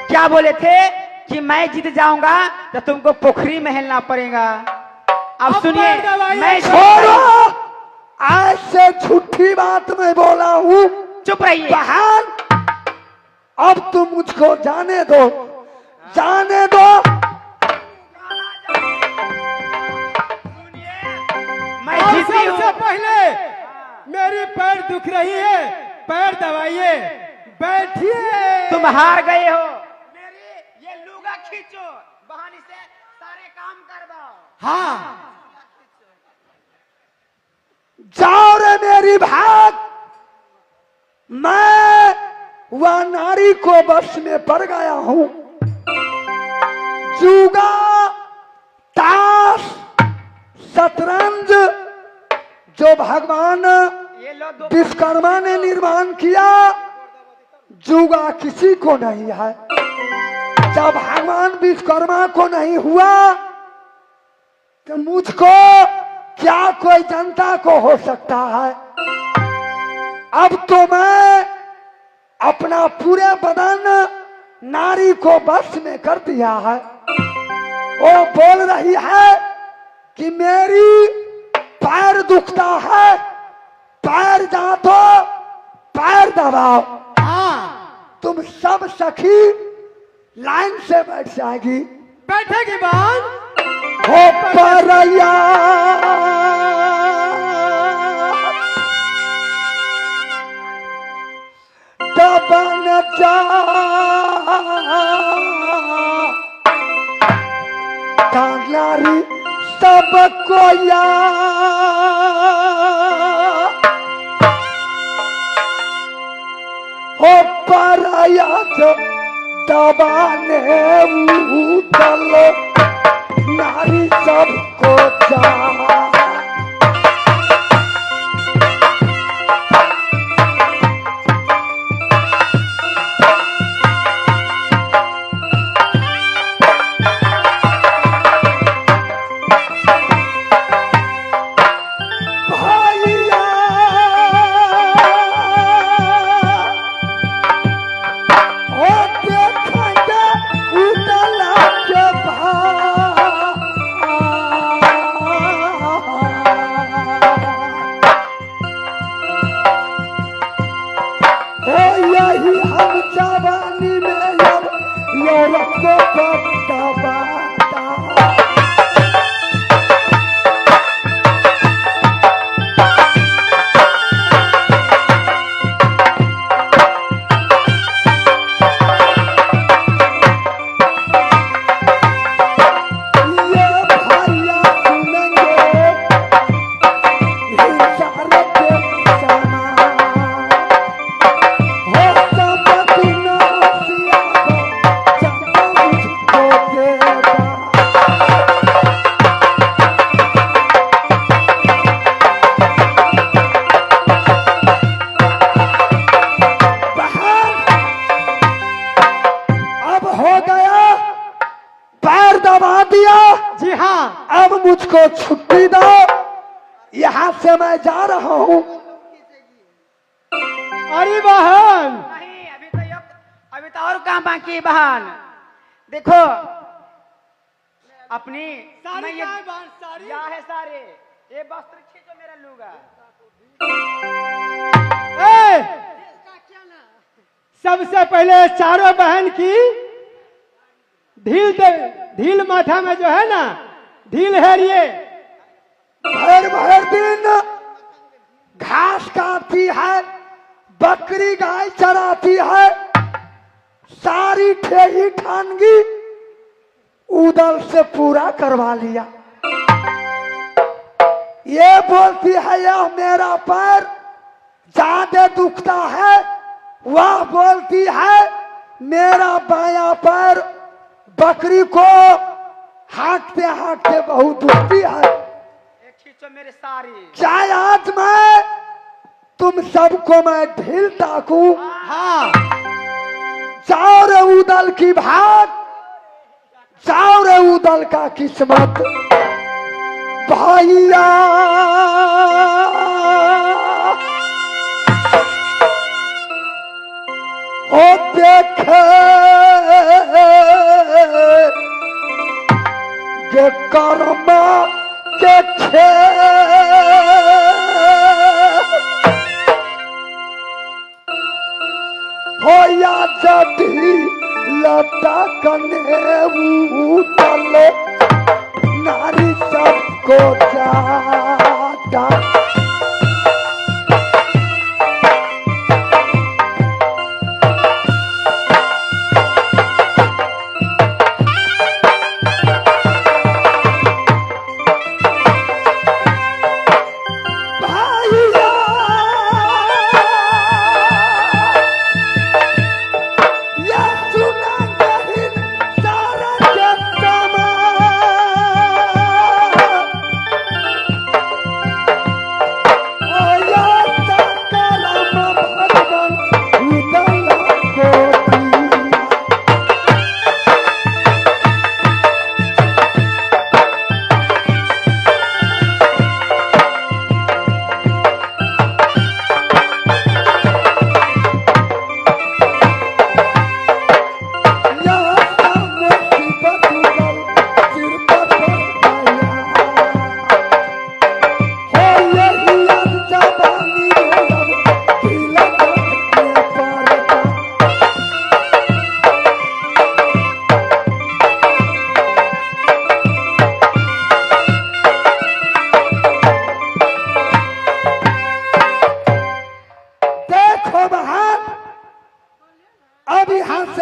क्या बोले थे कि मैं जीत जाऊंगा तो तुमको पोखरी में हेलना पड़ेगा। अब सुनिए, मैं छोड़ो, आज से झूठी बात में बोला हूँ। चुप रहिए बहन, अब तुम मुझको जाने दो, जाने दो। मैं जीती हूँ। सबसे पहले मेरी पैर दुख रही है, पैर दबाइए, बैठिए। तुम हार गए हो। मेरी ये लुगा खींचो, बहानी से सारे काम करवाओ। हाँ, जाओ रे मेरी भाग। मैं वह नारी को बस में पड़ गया हूँ। जुगा, ताश, शतरंज जो भगवान ये लो दो। विश्वकर्मा ने निर्माण किया, जुगा किसी को नहीं है। जब भगवान विश्वकर्मा को नहीं हुआ तो मुझको क्या कोई जनता को हो सकता है। अब तो मैं अपना पूरे बदन नारी को बस में कर दिया है। वो बोल रही है कि मेरी पैर दुखता है, पैर जा तो पैर दबाओ। हाँ, तुम सब सखी लाइन से बैठ जाएगी। बैठेगी बहन। हो परया दबन जा कांगलारी सबको या हो परया जो दबाने उतल नारी सबको जा। मुझको छुट्टी दो, यहाँ से मैं जा रहा हूँ। अरे बहन, नहीं, अभी तो और काम बाकी है बहन। देखो अपनी सारी मैं क्या है बहन, सारी? क्या है सारे, ये वस्त्र खींचो मेरा लूगा। ए, सबसे पहले चारों बहन की ढील माथा में जो है ना, ढील है ये। भर भर दिन घास काटती है, बकरी गाय चराती है, सारी ठेही ठानगी उदल से पूरा करवा लिया। ये बोलती है यह मेरा पैर ज्यादा दुखता है, वह बोलती है मेरा बायां पैर बकरी को हाँकते हाँकते बहुत दुखती है। एक खींचो मेरे सारी। चाहे आज मैं तुम सबको मैं ढील टाकू। हाँ, जाओ रे उदल की भाग, जाओ रे उदल का किस्मत भैया। ओ देखे कर्म के खेल हो या जटी लता कने उतल नारी सबको जाता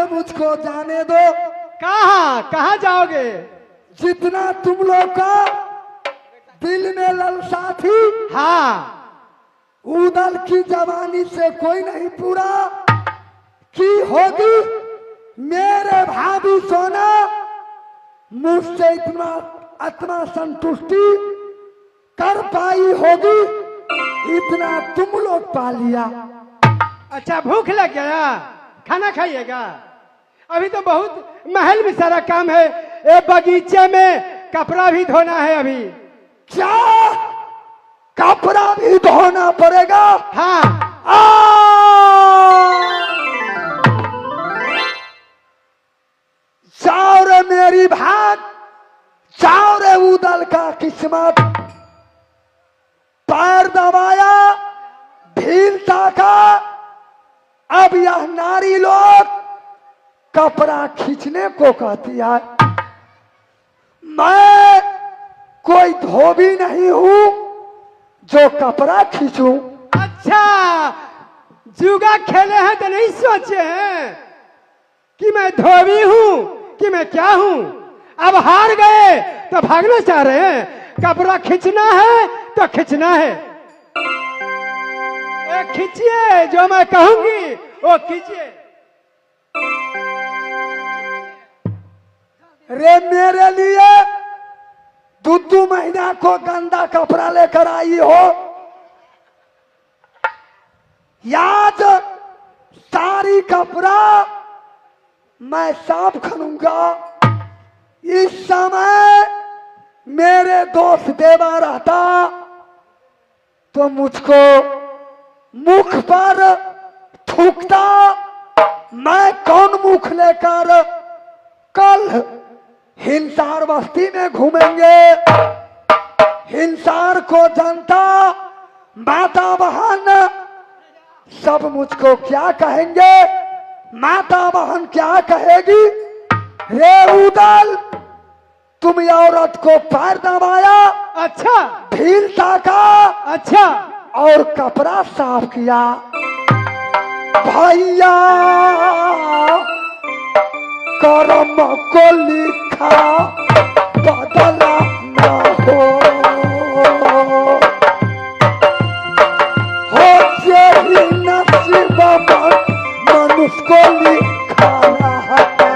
मुझको जाने दो। कहाँ जाओगे? जितना तुम लोग का दिल में ललसा थी, हाँ, उदल की जवानी से कोई नहीं पूरा की होगी। मेरे भाभी सोना मुझसे इतना आत्मा संतुष्टि कर पाई होगी, इतना तुम लोग पा लिया। अच्छा, भूख लग गया, खाना खाइएगा? अभी तो बहुत महल में सारा काम है, ये बगीचे में कपड़ा भी धोना है अभी। क्या कपड़ा भी धोना पड़ेगा? हाँ। जाओ रे मेरी भाग, जाओ रे उदल का किस्मत। पैर दबाया ढीलता का, अब यह नारी लोग कपड़ा खींचने को कहती है। मैं कोई धोबी नहीं हूं जो कपड़ा खींचूं। अच्छा, जुगा खेले हैं तो नहीं सोचे हैं कि मैं धोबी हूं कि मैं क्या हूं? अब हार गए तो भागना चाह रहे हैं। कपड़ा खींचना है तो खींचना है। खींचिए, जो मैं कहूंगी वो कीजिए। रे मेरे लिए 2 महीना को गंदा कपड़ा लेकर आई हो, याद सारी कपड़ा मैं साफ करूंगा। इस समय मेरे दोस्त देवा रहता तो मुझको मुख पर थूकता। मैं कौन मुख लेकर कल हिंसार बस्ती में घूमेंगे। हिंसार को जनता, माता बहन सब मुझको क्या कहेंगे? माता बहन क्या कहेगी? रे उदल, तुम ये औरत को पैर दबाया, अच्छा, ढीलता का, अच्छा, और कपड़ा साफ किया। भैया कर्म को लिखा बदला न हो यही नसीब मनुष्य को लिखा रहता।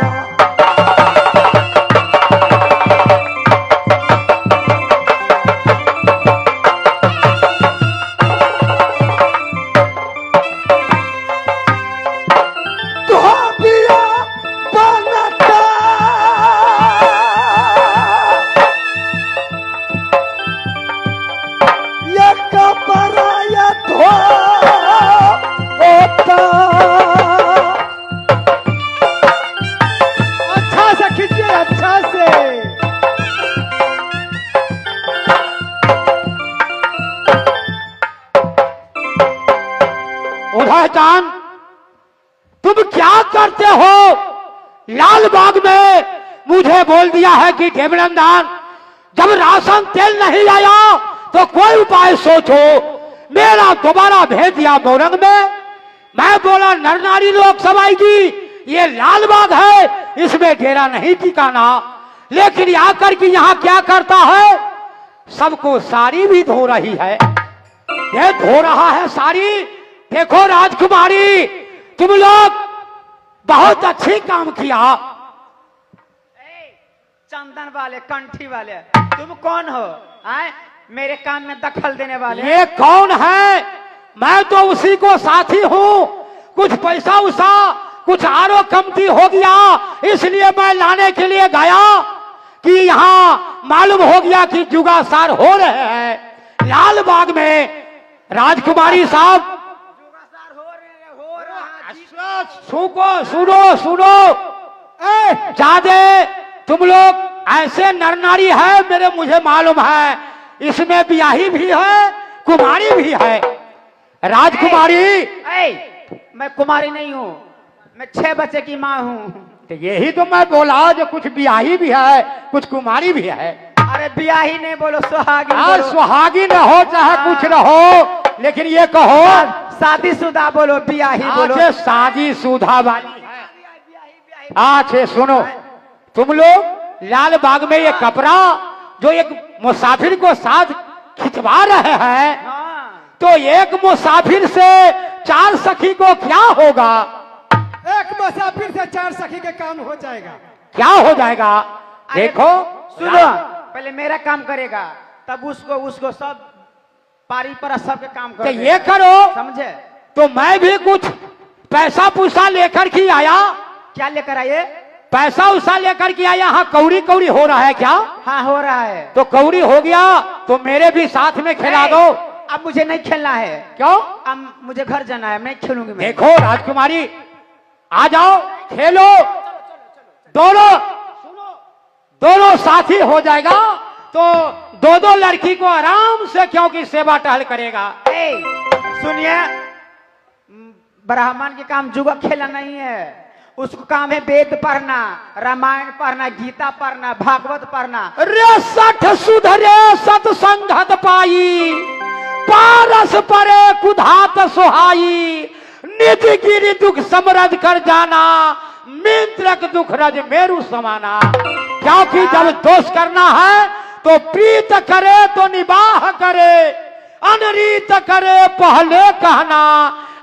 करते हो? लाल बाग में मुझे बोल दिया है कि ढेबरंदान, जब राशन तेल नहीं आया तो कोई उपाय सोचो। मेरा दोबारा भेज दिया मोरंग में। मैं बोला नर नारी लोग सब आएगी, ये लाल बाग है, इसमें डेरा नहीं ठिकाना। लेकिन आकर के यहाँ क्या करता है, सबको साड़ी भी धो रही है। ये धो रहा है साड़ी। देखो राजकुमारी, तुम लोग बहुत अच्छी काम किया। चंदन वाले, कंठी वाले, तुम कौन हो? आए मेरे काम में दखल देने वाले? ये कौन है? मैं तो उसी को साथी हूँ। कुछ पैसा उसा कुछ आरो कमती हो गया, इसलिए मैं लाने के लिए गया कि यहाँ मालूम हो गया कि जुगासार हो रहे हैं लाल बाग में। राजकुमारी साहब, जुगासार हो रहा। सुनो सुनो, जादे तुम लोग ऐसे नर नारी है, मुझे मालूम है। इसमें ब्याही भी है, कुमारी भी है। राजकुमारी, मैं कुमारी नहीं हूँ, मैं 6 बच्चे की माँ हूँ। तो यही तो मैं बोला, जो कुछ ब्याही भी है कुछ कुमारी भी है। अरे ब्याही नहीं बोलो, सुहागी हाँ, बोलो। सुहागी न हो चाहे कुछ न हो, लेकिन ये कहो शादीशुदा बोलो, ब्याही बोलो। अच्छा, शादीशुदा वाली है। अच्छा सुनो, तुम लोग लाल बाग में ये कपड़ा जो एक मुसाफिर को साथ खिंचवा रहे हैं, हाँ। तो एक मुसाफिर से 4 सखी को क्या होगा? एक मुसाफिर से 4 सखी का काम हो जाएगा। क्या हो जाएगा? देखो सुनो, पहले मेरा काम करेगा, तब उसको सब पारी पर सबके काम तो करेगा। ये करो, समझे? तो मैं भी कुछ पैसा पुसा लेकर के आया। क्या लेकर आए? पैसा उसा लेकर के आया। हाँ, कौड़ी कौड़ी हो रहा है क्या? हाँ हो रहा है। तो कौड़ी हो गया तो मेरे भी साथ में खिला दो। अब मुझे नहीं खेलना है। क्यों? अब मुझे घर जाना है, मैं नहीं खेलूंगी। मैं देखो राजकुमारी, आ जाओ खेलो। दोनों साथी हो जाएगा तो दो लड़की को आराम से, क्योंकि सेवा टहल करेगा। सुनिए, ब्राह्मण के काम जुआ खेलना नहीं है, उसको काम है वेद पढ़ना, रामायण पढ़ना, गीता पढ़ना, भागवत पढ़ना। रे 60 सुधरे सत्संगत पाई, पारस परे कुधात सुहाई, निज गिरि दुख समरद कर जाना, मित्रक दुख रज मेरु समाना। क्योंकि जब दोष करना है तो प्रीत करे तो निबाह करे, अनरीत करे पहले कहना,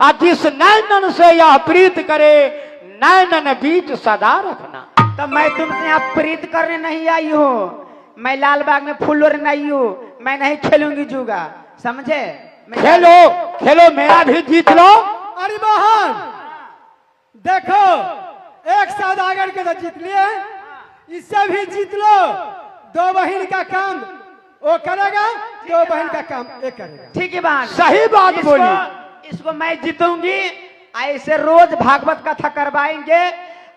और जिस नैनन से यह प्रीत करे नैनन बीच सदा रखना। तो मैं तुमसे यहाँ प्रीत करने नहीं आई हूँ, मैं लाल बाग में फूल नहीं आई हूँ, मैं नहीं खेलूंगी जुगा, समझे? खेलो, मेरा भी जीत लो। अरे बहन देखो, एक सौदागर के तो जीत लिए, इससे भी जीत लो। 2 बहन का काम वो करेगा, 2 बहन का काम ये करेगा। ठीक है बहन, सही बात बोली। इसको मैं जीतूंगी। ऐसे रोज भागवत कथा करवाएंगे,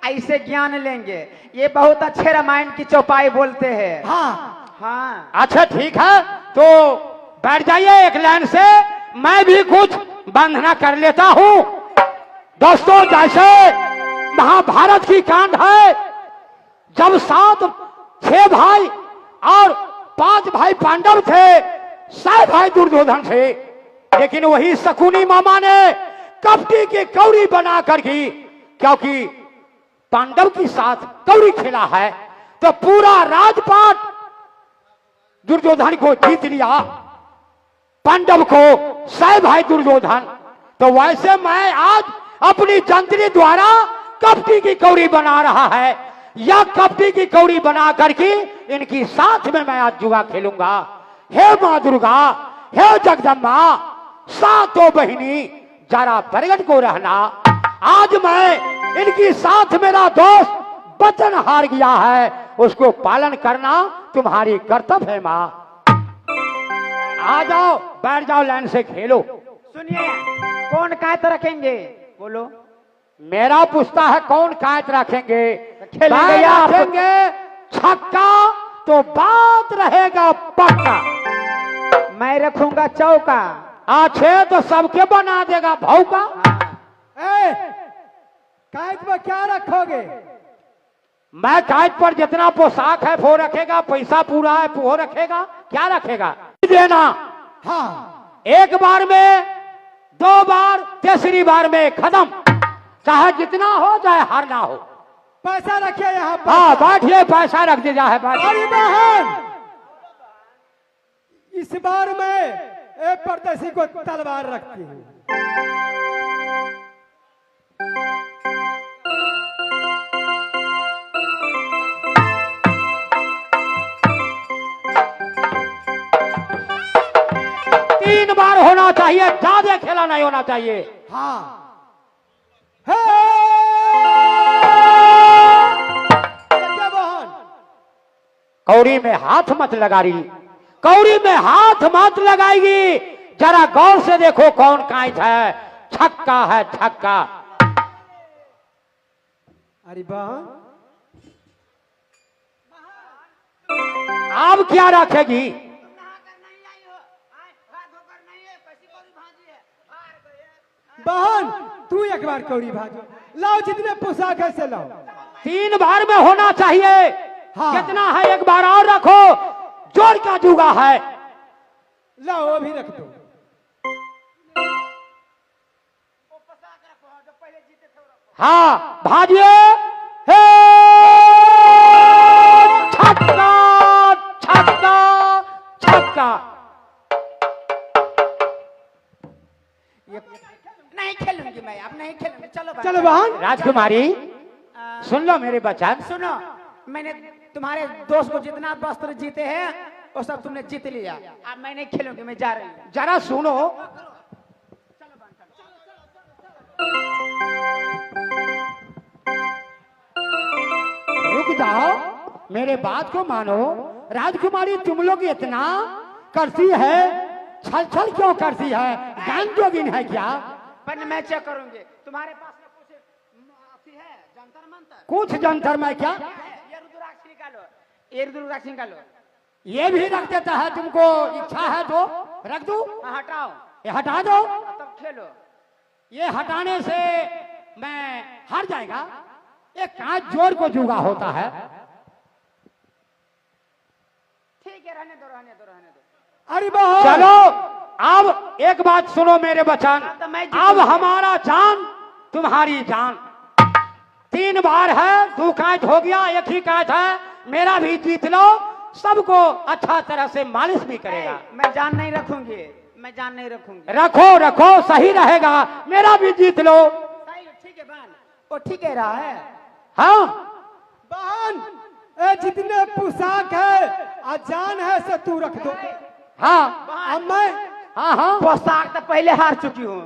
ऐसे ज्ञान लेंगे। ये बहुत अच्छे रामायण की चौपाई बोलते हैं। हाँ हाँ, अच्छा ठीक है, तो बैठ जाइए एक लाइन से, मैं भी कुछ वंदना कर लेता हूँ। दोस्तों, जैसे महाभारत की कांड है, जब 6 भाई और 5 भाई पांडव थे, 6 भाई दुर्योधन थे, लेकिन वही शकुनी मामा ने कपटी की कौड़ी बना कर की, क्योंकि पांडव के साथ कौड़ी खेला है, तो पूरा राजपाट दुर्योधन को जीत लिया, पांडव को 6 भाई दुर्योधन। तो वैसे मैं आज अपनी जंत्री द्वारा कपटी की कौड़ी बना रहा है, या कपटी की कौड़ी बना करके इनकी साथ में मैं आज जुआ खेलूंगा। हे माँ दुर्गा, हे जगदम्बा, 7 बहिनी जरा प्रगट को रहना। आज मैं इनकी साथ, मेरा दोस्त वचन हार गया है, उसको पालन करना तुम्हारी कर्तव्य है माँ। आ जाओ, बैठ जाओ, लाइन से खेलो। सुनिए, कौन कायत रखेंगे बोलो? मेरा पूछता है कौन कायत रखेंगे? खेलेंगे या आप? रखेंगे छक्का तो बात रहेगा पक्का। मैं रखूंगा चौका। अच्छे तो सबके बना देगा भौका। कांच में क्या रखोगे? मैं कांच पर जितना पोशाक है वो रखेगा, पैसा पूरा है वो रखेगा, क्या रखेगा? देना। हाँ, एक बार में, 2 बार, तीसरी बार में खत्म। चाहे जितना हो चाहे हार ना हो। पैसा रखे यहाँ पर। हाँ बैठिए, पैसा रख दिया है। अरे बहन, इस बार मैं एक परदेसी को तलवार रखती हूँ। तीन बार होना चाहिए, ज्यादा खेला नहीं होना चाहिए। हाँ, बहन, कौड़ी में हाथ मत लगा रही, कौड़ी में हाथ मत लगाएगी। जरा गौर से देखो कौन कांच है। छक्का है, छक्का। अरे बहन, अब क्या रखेगी? बहन तू एक बार कौड़ी भाजो, लाओ जितने पोशाक है से लाओ। 3 बार में होना चाहिए। हाँ। कितना है एक बार और रखो। जोड़ का जुगा है। लाओ वो भी रख दो। हाँ भाजिए। हे! छक्का, छक्का, छक्का। नहीं खेलूंगी मैं, अब नहीं खेलूंगी। चलो चलो बहन। राजकुमारी सुन लो मेरे बचन। सुनो, मैंने तुम्हारे दोस्त को जितना वस्त्र जीते हैं वो सब तुमने जीत लिया। अब मैं नहीं खेलूंगी, मैं जा रही हूँ। जरा सुनो। रुक जाओ, मेरे बात को मानो। राजकुमारी तुम लोग इतना करती है, छल छल क्यों करती है? ज्ञान जोगिन है क्या? पर मैं चेक करूंगी। तुम्हारे पास में कुछ अथी है, जंतर मंतर? कुछ जंतर में क्या? ये रुद्राक्ष निकालो, ये रुद्राक्ष निकालो। ये भी रख देता है, तुमको इच्छा है तो रख दो। हाँ, हटाओ। ये हटा दो। तब खेलो। ये हटाने से मैं हार जाएगा। ये कांच जोड़ को जुगा होता है। ठीक है, रहने दो, रहने दो, रहने दो। अरे बहन, चलो अब एक बात सुनो मेरे बचन। तो मैं जीतूंगा। अब हमारा जान तुम्हारी जान। 3 बार है, 2 कांच हो गया, 1 ही कांच है। मेरा भी जीत लो, सबको अच्छा तरह से मालिश भी करेगा। मैं जान नहीं रखूंगी, मैं जान नहीं रखूंगी। रखो रखो, सही रहेगा। मेरा भी जीत लो। सही, ठीक है बहन, वो ठीक कह रहा है। हाँ बहन, ए जितने पोशाक है जान है से तू रख दो। हाँ अब मैं हाँ हाँ। पोशाक तो पहले हार चुकी हूँ,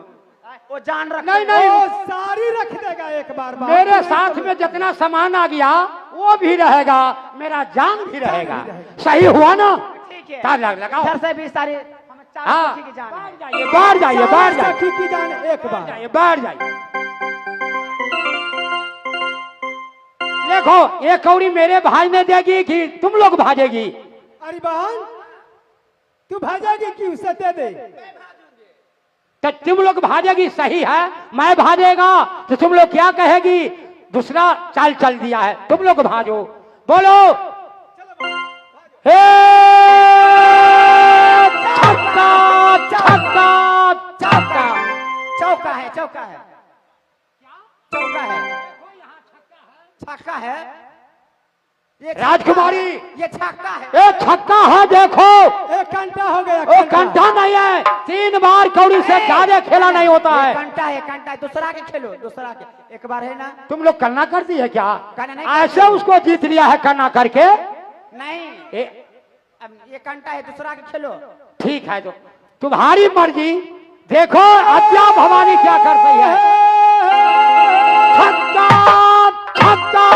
वो जान रख। नहीं, नहीं। वो सारी रख देगा एक बार। बहन, मेरे साथ में जितना सामान आ गया वो भी रहेगा, मेरा जान भी रहेगा। सही हुआ ना? ठीक है, तार लगाओ। घर से भी सारी हमें 4 हाँ, की जान है। बाहर जाइए, बाहर जाइए, सखी की जान एक बार। जाइए, बाहर जाइए। देखो ये कौड़ी मेरे भाई ने देगी कि तुम लोग भाजेगी? अरे बहन, तू भाजेगी कि उसे दे दे? तो तुम लोग भाजेगी, सही है। मैं भाजेगा तो तुम लोग क्या कहेगी? दूसरा चाल चल दिया है, तुम लोग भाजो। बोलो हे! छक्का, छक्का, छक्का। चौका है, चौका है, चौका है, छक्का है। ये छक्का राजकुमारी, है, ये छक्का है। ये छक्का है। देखो एक घंटा हो गया। वो घंटा नहीं है, 3 बार कौड़ी से ज्यादा खेला नहीं होता ये है। घंटा है, घंटा है। दूसरा के खेलो, दूसरा के। एक बार है ना? तुम लोग करना करती है क्या? करना नहीं ऐसे करती। उसको जीत लिया है करना करके। नहीं, अब ये घंटा है, दूसरा के खेलो। ठीक है, तो तुम्हारी मर्जी। देखो अद्या भवानी क्या करती है। छक्का, छक्का,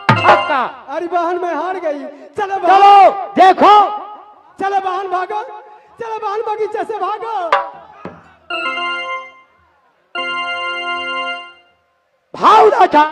छक्का। अरे बहन, मैं हार गई। चलो बहन, चलो देखो। चलो बहन भागो, चलो बहन बगीचे से भागो। भाव था